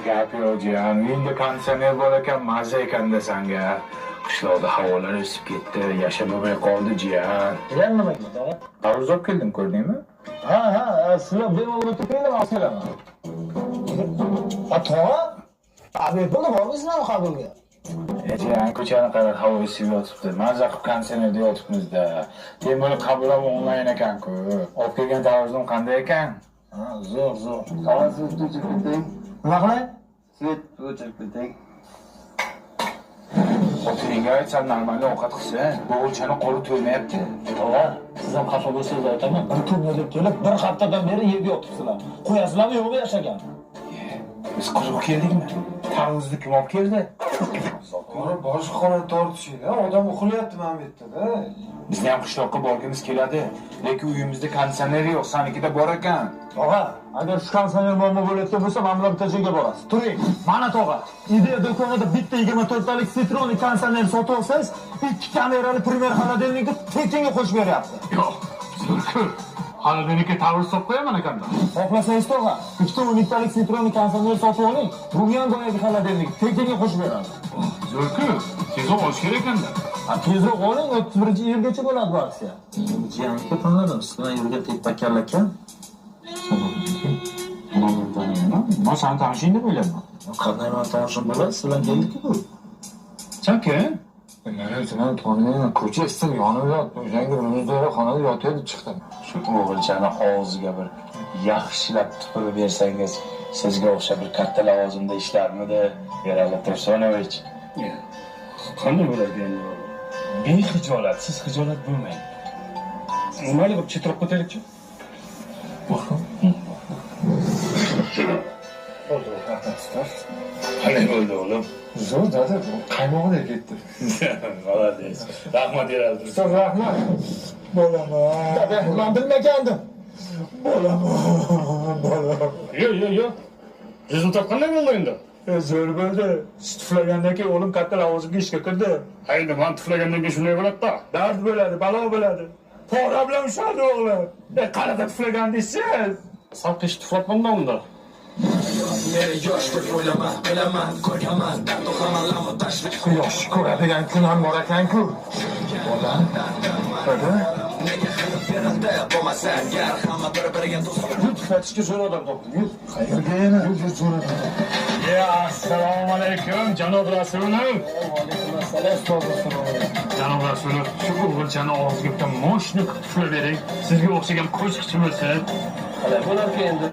Gap yo'q jiyan. Uyingda konditsioner bor ekan, mazza ekan-da sanga. Qishloqda havolar isib ketdi, yashab bo'lmay qoldi jiyan. Yana nima qildi, tog'a? Tarvuz olib keldim, ko'rdingmi? Ha, sizlar bemalol o'tib kelinglar, olib kelaman. Ha, tog'a? Abid bo'ldi, bormi sizlarni qabulga? Jiyan, ko'chani qarab havo isib yotibdi. Mazza qilib konditsionerda yotibmiz-da. Demak, qabul ham onlayn ekan-ku. Olib kelgan tarvuzim qanday ekan? Ha, zo'r. Tog'a siz o'chirib keting. Nima qilay? Svet o'chirib keting. Xotiningga aytsam, normalniy ovqat qilsin. Bu o'lchani qo'li to'ymayapti. Tog'a, siz ham xafa bo'lsangiz aytaman. Bir kunga deb kelib, bir haftadan beri yerga yotibsizlar. Qo'yasizlarmi, yo'qmi yashagan? Biz qiziq keldikmi? Tarvuzni kim olib keldi? Qora boshqona tortishinglar, odam uxlayapti mana bu yerda-da. Bizni ham qishloqqa borgimiz keladi. Lekin uyimizda konditsioner yo'q, sanikida bor ekan. Tog'a, agar shu konditsioner muammo bo'layotgan bo'lsa, mana bular bitta joyga borasiz. Turing. Mana tog'a, Ideya do'konida bitta 24 talik Citroen konditsioner sotib olsangiz, 2 kamerali primer xolodilnikni tekinga qo'shib beryapti. Yo'q. Xolodilnikka tarvuz solib qo'yaman ekanda. Xohlasangiz tog'a, 12 talik Citroen konditsioner sotib oling, bunga ham boyagi xolodilnik tekinga qo'shib beradi. Zo'r-ku. Tezroq olish kerak ekanda. Tezroq oling, 31-iyulgacha bo'ladi bu aksiya. Jiyanga tanladim, sizlar yurgan tepakkarlarkan. Men seni tanishing deb o'ylayman. Qanday men tanishim bo'ladi, sizlar keldik-ku bu. Sen kim? Men o'zimni taniyman, ko'cha istim yonimda yotib, o'shanga muzdo'ra xonada yotib chiqdim. Shu o'g'ilchani og'ziga bir yaxshilab tupurib bersangiz, sizga o'xshab bir katta lavozimda ishlarmidi, Erali Tursunovich? Qanday bo'ladi endi? Bexijolat, siz xijolat bo'lmang. Mayli, bir chetroq ko'taraylikchi. Qanday bo'ldi o'g'lim? Zo'r dada, qaymog'ida ketdi. Молодец. Rahmat Erali Tursunovich. Rahmat. Bo'laman. Dada, men bilmagandim. Bo'laman. Yo'q. Rezultat qanday bo'ldi endi? Zo'r bo'ldi. Siz tuflagandan keyin o'g'lim katta lavozimga ishga kirdi. Endi men tuflagandan keyin shunday bo'ladi-da. Dard bo'ladi, balo bo'ladi. Pora bilan ushladi o'g'lim. Qanada tuflagan deysiz? Salqish tuflatmanda unda. Quyosh ko'radigan kun ham bor ekan-ku. Bolam. Dada. Tuflatishga zo'r odam topdim. Qayerga yana? Zo'r odam. Assalomu alaykum, janob Rasulov. Janob Rasulov, shu o'g'ilchani og'ziga bitta moshni qilib tuflab bering. Sizga o'xshagan qo'shiqchi bo'lsa. Qalay bo'larkan endi?